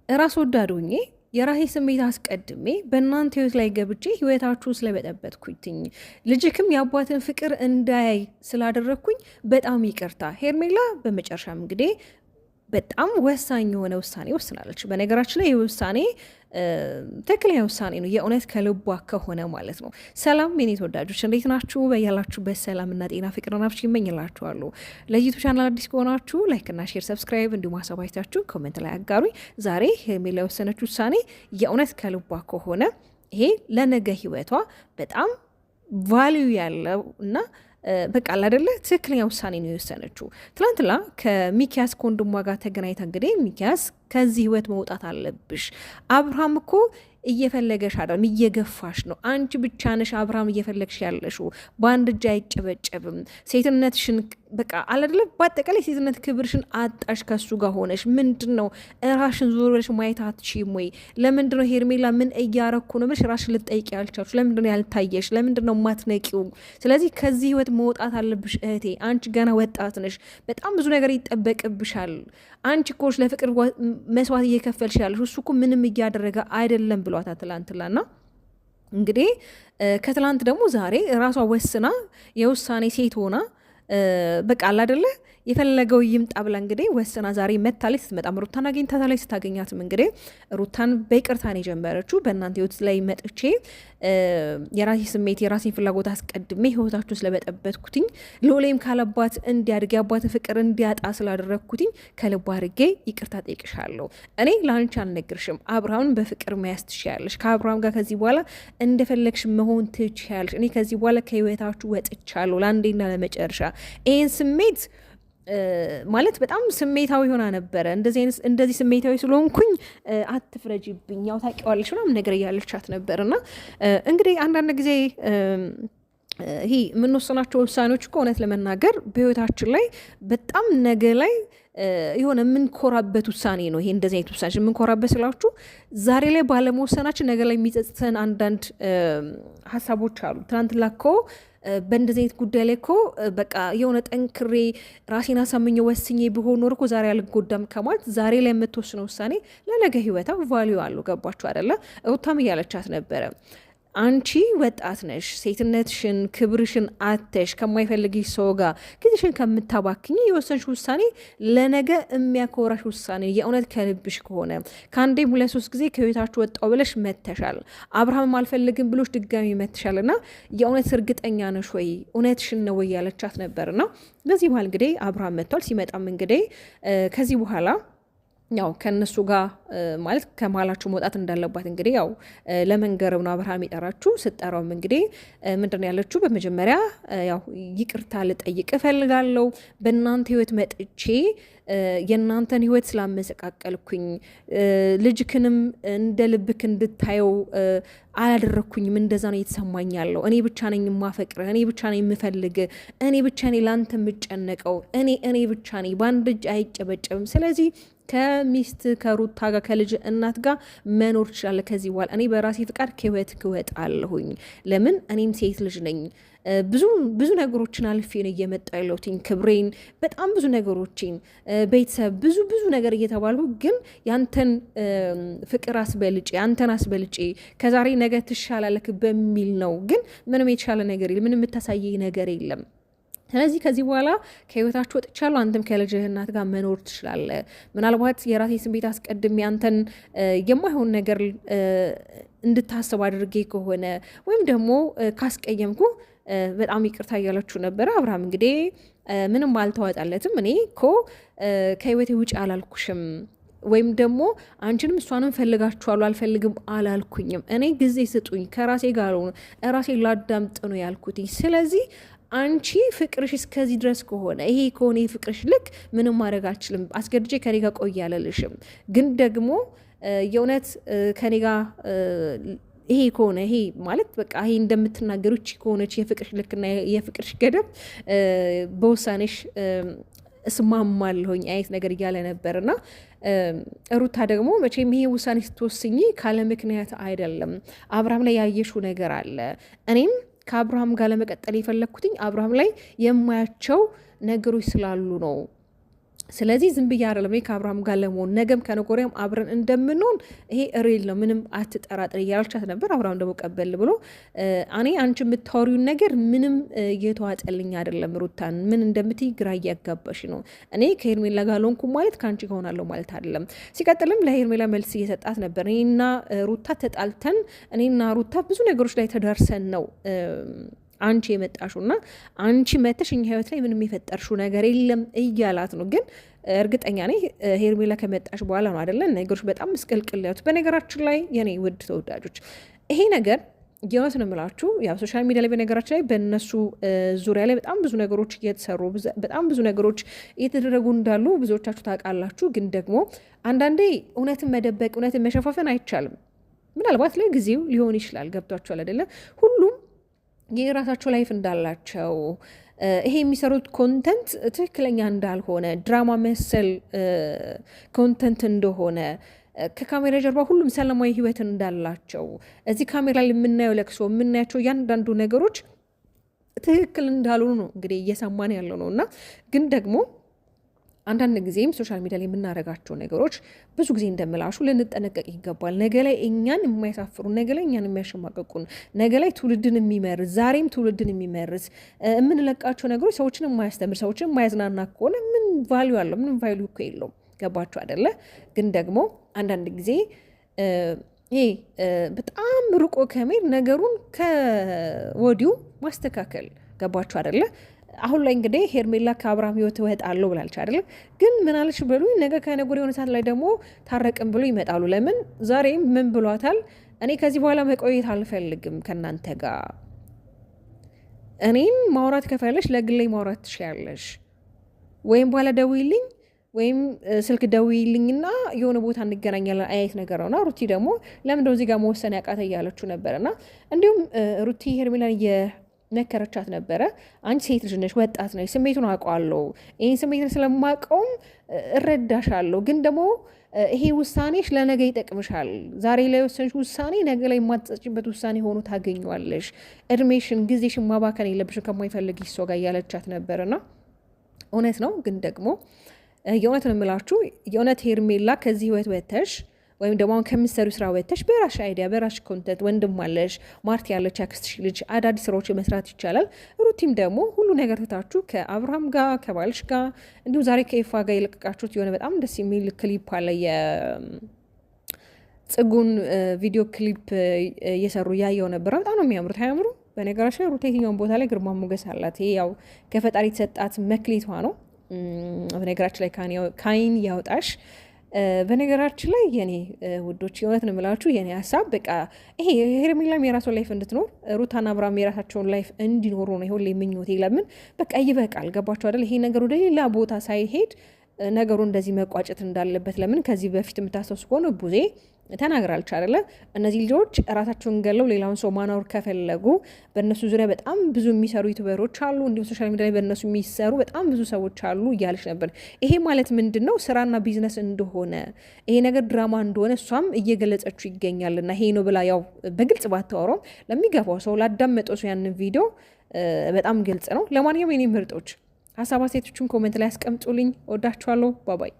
ራስ ወዳዱኝ የራሴ ስሜት አስቀድሜ በእናንተ ህይወት ላይ ገብቼ ህይወታችሁ ስለበጠበጥኩኝ ልጅክም የአባትን ፍቅር እንዳያይ ስላደረግኩኝ በጣም ይቅርታ ሄርሜላ። በመጨረሻም እንግዲህ በጣም ወሳኝ የሆነ ውሳኔ ወስናለች። በነገራችን ላይ ይህ ውሳኔ ትክክለኛ ውሳኔ ነው፣ የእውነት ከልቧ ከሆነ ማለት ነው። ሰላም የኔ ተወዳጆች እንዴት ናችሁ? በያላችሁበት ሰላምና ጤና ፍቅር ናፍሽ ይመኝላችኋለሁ። ለዩቱብ ቻናል አዲስ ከሆናችሁ ላይክና ሼር፣ ሰብስክራይብ እንዲሁም ሀሳባችሁን ኮሜንት ላይ አጋሩኝ። ዛሬ ሄርሜላ የወሰነች ውሳኔ የእውነት ከልቧ ከሆነ ይሄ ለነገ ህይወቷ በጣም ቫልዩ ያለው እና በቃ አይደለ ትክክለኛ ውሳኔ ነው የወሰነችው። ትላንትና ከሚኪያስ ከወንድሟ ጋር ተገናኝታ እንግዲህ ሚኪያስ ከዚህ ህይወት መውጣት አለብሽ፣ አብርሃም እኮ እየፈለገሽ አይደለም እየገፋሽ ነው፣ አንቺ ብቻ ነሽ አብርሃም እየፈለግሽ ያለሽው፣ በአንድ እጅ አይጨበጨብም፣ ሴትነትሽን በቃ አይደለ በአጠቃላይ ሴትነት ክብርሽን አጣሽ ከሱ ጋር ሆነሽ። ምንድን ነው ራሽን ዞር ብለሽ ማየት አትችይም ወይ? ለምንድን ነው ሄርሜላ ምን እያረኩ ነው ብለሽ ራሽን ልትጠይቂ ያልቻልሽ? ለምንድን ነው ያልታየሽ? ለምንድን ነው ማትነቂው? ስለዚህ ከዚህ ህይወት መውጣት አለብሽ እህቴ፣ አንቺ ገና ወጣት ነሽ፣ በጣም ብዙ ነገር ይጠበቅብሻል። አንቺ እኮ ለፍቅር መስዋዕት እየከፈልሽ ያለሽ፣ እሱ እኮ ምንም እያደረገ አይደለም ብሏታ ትላንትላና እንግዲህ ከትላንት ደግሞ ዛሬ ራሷ ወስና የውሳኔ ሴት ሆና በቃ አላደለ የፈለገው ይምጣ ብላ እንግዲህ ወስና ዛሬ መታለች። ስትመጣም ሩታን አግኝታታለች። ስታገኛትም እንግዲህ ሩታን በይቅርታን የጀመረችው በእናንተ ህይወት ላይ መጥቼ የራሴ ስሜት የራሴን ፍላጎት አስቀድሜ ህይወታችሁ ስለበጠበጥኩትኝ ልዑሌም ካለባት እንዲያድግ የአባት ፍቅር እንዲያጣ ስላደረግኩትኝ ከልብ አድርጌ ይቅርታ ጠይቅሻለሁ። እኔ ለአንቺ አልነግርሽም፣ አብርሃምን በፍቅር መያዝ ትችያለሽ። ከአብርሃም ጋር ከዚህ በኋላ እንደፈለግሽ መሆን ትችያለሽ። እኔ ከዚህ በኋላ ከህይወታችሁ ወጥቻለሁ ለአንዴና ለመጨረሻ። ይህን ስሜት ማለት በጣም ስሜታዊ ሆና ነበረ። እንደዚህ ስሜታዊ ስለሆንኩኝ አትፍረጅብኝ፣ ያው ታውቂዋለሽ ምናምን ነገር እያለቻት ነበር። እና እንግዲህ አንዳንድ ጊዜ ይሄ የምንወስናቸው ውሳኔዎች እኮ እውነት ለመናገር በህይወታችን ላይ በጣም ነገ ላይ የሆነ የምንኮራበት ውሳኔ ነው። ይሄ እንደዚህ አይነት ውሳኔ የምንኮራበት ስላችሁ ዛሬ ላይ ባለመወሰናችን ነገ ላይ የሚጸጽተን አንዳንድ ሀሳቦች አሉ። ትናንት ላኮ በእንደዚህ አይነት ጉዳይ ላይ እኮ በቃ የሆነ ጠንክሬ ራሴን አሳምኜ ወስኜ ቢሆን ኖር እኮ ዛሬ አልጎዳም ከማለት ዛሬ ላይ የምትወስነው ውሳኔ ለነገ ህይወታ ቫሊዩ አለው። ገባችሁ አይደለ? ሩታም እያለቻት ነበረ አንቺ ወጣት ነሽ፣ ሴትነትሽን ክብርሽን አተሽ ከማይፈልግሽ ሰው ጋር ጊዜሽን ከምታባክኝ የወሰንሽ ውሳኔ ለነገ የሚያኮራሽ ውሳኔ የእውነት ከልብሽ ከሆነ ከአንዴም 2-3 ጊዜ ከቤታችሁ ወጣው ብለሽ መተሻል፣ አብርሃም አልፈልግም ብሎሽ ድጋሚ መተሻል እና የእውነት እርግጠኛ ነሽ ወይ እውነትሽን ነው ወይ ያለቻት ነበርና በዚህ መሀል እንግዲህ አብርሃም መጥቷል። ሲመጣም እንግዲህ ከዚህ በኋላ ያው ከነሱ ጋር ማለት ከመሀላችሁ መውጣት እንዳለባት እንግዲህ ያው ለመንገርም ነው አብርሃም የጠራችሁ። ስጠራውም እንግዲህ ምንድነው ያለችው? በመጀመሪያ ያው ይቅርታ ልጠይቅ እፈልጋለሁ በእናንተ ህይወት መጥቼ የእናንተን ህይወት ስላመሰቃቀልኩኝ ልጅክንም እንደ ልብክ እንድታየው አላደረግኩኝም። እንደዛ ነው የተሰማኝ ያለው። እኔ ብቻ ነኝ የማፈቅርህ፣ እኔ ብቻ ነኝ የምፈልግ፣ እኔ ብቻ ነኝ ለአንተ የምጨነቀው፣ እኔ ብቻ ነኝ፣ በአንድ እጅ አይጨበጨብም። ስለዚህ ከሚስት ከሩታ ጋር ከልጅ እናት ጋር መኖር ትችላለህ ከዚህ በኋላ። እኔ በራሴ ፍቃድ ከህይወት ክወጥ አለሁኝ። ለምን እኔም ሴት ልጅ ነኝ። ብዙ ነገሮችን አልፌ ነው እየመጣ ያለሁትኝ። ክብሬን፣ በጣም ብዙ ነገሮችን፣ ቤተሰብ፣ ብዙ ነገር እየተባልኩ ግን ያንተን ፍቅር አስበልጬ አንተን አስበልጬ ከዛሬ ነገ ትሻላለክ በሚል ነው። ግን ምንም የተሻለ ነገር የለም፣ ምንም የምታሳየኝ ነገር የለም። ስለዚህ ከዚህ በኋላ ከህይወታችሁ ወጥቻለሁ። አንተም ከልጅህ እናት ጋር መኖር ትችላለህ። ምናልባት የራሴ ስሜት አስቀድሜ አንተን የማይሆን ነገር እንድታስብ አድርጌ ከሆነ ወይም ደግሞ ካስቀየምኩ በጣም ይቅርታ እያለችሁ ነበረ። አብርሃም እንግዲህ ምንም አልተዋጣለትም። እኔ እኮ ከህይወቴ ውጭ አላልኩሽም ወይም ደግሞ አንቺንም እሷንም ፈልጋችኋለሁ አልፈልግም አላልኩኝም። እኔ ጊዜ ስጡኝ፣ ከራሴ ጋር ራሴ ላዳምጥ ነው ያልኩትኝ። ስለዚህ አንቺ ፍቅርሽ እስከዚህ ድረስ ከሆነ ይሄ ከሆነ ፍቅርሽ ልክ ምንም ማድረግ አልችልም። አስገድጄ ከኔ ጋር ቆይ አልልሽም። ግን ደግሞ የእውነት ከኔ ጋር ይሄ ከሆነ ይሄ ማለት በቃ ይሄ እንደምትናገሩ እቺ ከሆነች የፍቅርሽ ልክና የፍቅርሽ ገደብ በውሳኔሽ እስማማለሁኝ አይነት ነገር እያለ ነበርና ሩታ ደግሞ መቼም ይሄ ውሳኔ ስትወስኝ ካለ ምክንያት አይደለም። አብርሃም ላይ ያየሽው ነገር አለ። እኔም ከአብርሃም ጋር ለመቀጠል የፈለግኩትኝ አብርሃም ላይ የማያቸው ነገሮች ስላሉ ነው። ስለዚህ ዝም ብዬ አይደለም ከአብርሃም ጋር ለመሆን ነገም ከነጎሪያም አብረን እንደምንሆን ይሄ ሪል ነው፣ ምንም አትጠራጥር እያልቻት ነበር። አብርሃም ደግሞ ቀበል ብሎ እኔ አንቺ የምታወሪውን ነገር ምንም እየተዋጠልኝ አይደለም፣ ሩታን ምን እንደምትይ ግራ እያጋባሽ ነው። እኔ ከሄርሜላ ጋር ሎንኩ ማለት ከአንቺ ከሆናለሁ ማለት አይደለም። ሲቀጥልም ለሄርሜላ መልስ እየሰጣት ነበር። እኔና ሩታ ተጣልተን እኔና ሩታ ብዙ ነገሮች ላይ ተደርሰን ነው አንቺ የመጣሽው እና አንቺ መተሽ እኛ ህይወት ላይ ምንም የፈጠርሽው ነገር የለም እያላት ነው። ግን እርግጠኛ ነኝ ሄርሜላ ከመጣሽ በኋላ ነው አይደለ ነገሮች በጣም ምስቅልቅል ያሉት። በነገራችን ላይ የኔ ውድ ተወዳጆች ይሄ ነገር የእውነት ነው የምላችሁ፣ ያው ሶሻል ሚዲያ ላይ በነገራችን ላይ በእነሱ ዙሪያ ላይ በጣም ብዙ ነገሮች እየተሰሩ በጣም ብዙ ነገሮች እየተደረጉ እንዳሉ ብዙዎቻችሁ ታውቃላችሁ። ግን ደግሞ አንዳንዴ እውነትን መደበቅ እውነትን መሸፋፈን አይቻልም። ምናልባት ለጊዜው ሊሆን ይችላል። ገብቷችኋል አይደለ? ሁሉም የራሳቸው ላይፍ እንዳላቸው ይሄ የሚሰሩት ኮንተንት ትክክለኛ እንዳልሆነ ድራማ መሰል ኮንተንት እንደሆነ ከካሜራ ጀርባ ሁሉም ሰላማዊ ህይወት እንዳላቸው እዚህ ካሜራ ላይ የምናየው ለቅሶ የምናያቸው እያንዳንዱ ነገሮች ትክክል እንዳልሆኑ ነው እንግዲህ እየሰማን ያለው ነው። እና ግን ደግሞ አንዳንድ ጊዜም ሶሻል ሚዲያ ላይ የምናደርጋቸው ነገሮች ብዙ ጊዜ እንደምላሹ ልንጠነቀቅ ይገባል። ነገ ላይ እኛን የማያሳፍሩ፣ ነገ ላይ እኛን የሚያሸማቀቁን፣ ነገ ላይ ትውልድን የሚመርዝ ዛሬም ትውልድን የሚመርዝ የምንለቃቸው ነገሮች ሰዎችን የማያስተምር ሰዎችን የማያዝናና ከሆነ ምን ቫሊዩ አለው? ምንም ቫሊዩ እኮ የለውም። ገባችሁ አይደለ? ግን ደግሞ አንዳንድ ጊዜ ይሄ በጣም ርቆ ከመሄድ ነገሩን ከወዲሁ ማስተካከል። ገባችሁ አይደለ? አሁን ላይ እንግዲህ ሄርሜላ ከአብርሃም ህይወት እወጣለሁ ብላለች አይደለ? ግን ምን አለች ብሉ ነገ ከነገ ወዲያ የሆነ ሰዓት ላይ ደግሞ ታረቅም ብሎ ይመጣሉ። ለምን ዛሬም ምን ብሏታል? እኔ ከዚህ በኋላ መቆየት አልፈልግም ከእናንተ ጋር፣ እኔን ማውራት ከፈለሽ ለግሌ ማውራት ትችያለሽ፣ ወይም በኋላ ደውይልኝ ወይም ስልክ ደውይልኝና የሆነ ቦታ እንገናኛለን አይነት ነገር ነውና ሩቲ ደግሞ ለምንድነው እዚህ ጋር መወሰን ያቃተ እያለችው ነበረና እንዲሁም ሩቲ ሄርሜላን መከረቻት ነበረ። አንቺ ሴት ልጅ ነሽ፣ ወጣት ነሽ፣ ስሜቱን አውቀዋለሁ፣ ይህን ስሜትን ስለማውቀውም እረዳሻለሁ። ግን ደግሞ ይሄ ውሳኔሽ ለነገ ይጠቅምሻል። ዛሬ ላይ የወሰንሽ ውሳኔ ነገ ላይ የማትጸጭበት ውሳኔ ሆኖ ታገኘዋለሽ። እድሜሽን፣ ጊዜሽን ማባከን የለብሽን ከማይፈልግ ሰው ጋር እያለቻት ነበርና እውነት ነው። ግን ደግሞ የእውነት ነው የምላችሁ፣ የእውነት ሄርሜላ ከዚህ ህይወት ወተሽ ወይም ደግሞ አሁን ከምትሰሩ ስራ ወጥተሽ በራሽ አይዲያ በራሽ ኮንተንት ወንድም አለሽ፣ ማርቲ ያለች አክስትሽ ልጅ አዳዲስ ስራዎች መስራት ይቻላል። ሩቲም ደግሞ ሁሉ ነገር ትታችሁ ከአብርሃም ጋር ከባልሽ ጋር እንዲሁም ዛሬ ከኤፋ ጋር የለቀቃችሁት የሆነ በጣም ደስ የሚል ክሊፕ አለ። የጽጉን ቪዲዮ ክሊፕ እየሰሩ እያየው ነበረ። በጣም ነው የሚያምሩት። አያምሩ? በነገራችን ላይ ሩቲ የትኛውን ቦታ ላይ ግርማ ሞገስ አላት። ይሄ ያው ከፈጣሪ የተሰጣት መክሊቷ ነው። በነገራችን ላይ ካይን ያውጣሽ። በነገራችን ላይ የኔ ውዶች የእውነት ነው የምላችሁ፣ የኔ ሀሳብ በቃ ይሄ ሄርሜላም የራሷን ላይፍ እንድትኖር ሩታና አብርሃም የራሳቸውን ላይፍ እንዲኖሩ ነው ሁሌ ምኞቴ። ለምን በቃ ይበቃል። ገባችሁ አይደል? ይሄ ነገር ወደ ሌላ ቦታ ሳይሄድ ነገሩ እንደዚህ መቋጨት እንዳለበት። ለምን ከዚህ በፊት የምታስታውሱ ከሆነ ቡዜ ተናግራለች አይደለ? እነዚህ ልጆች ራሳቸውን ገለው ሌላውን ሰው ማኖር ከፈለጉ በእነሱ ዙሪያ በጣም ብዙ የሚሰሩ ዩቱበሮች አሉ፣ እንዲሁም ሶሻል ሚዲያ ላይ በእነሱ የሚሰሩ በጣም ብዙ ሰዎች አሉ እያለች ነበር። ይሄ ማለት ምንድን ነው? ስራና ቢዝነስ እንደሆነ፣ ይሄ ነገር ድራማ እንደሆነ እሷም እየገለጸችው ይገኛልና ይሄ ነው ብላ ያው በግልጽ ባታወራም ለሚገባው ሰው ላዳመጠው ሰው ያንን ቪዲዮ በጣም ግልጽ ነው። ለማንኛውም የኔ ምርጦች ሀሳብ አስተያየቶችን ኮሜንት ላይ ያስቀምጡልኝ። ወዳችኋለሁ። ባባይ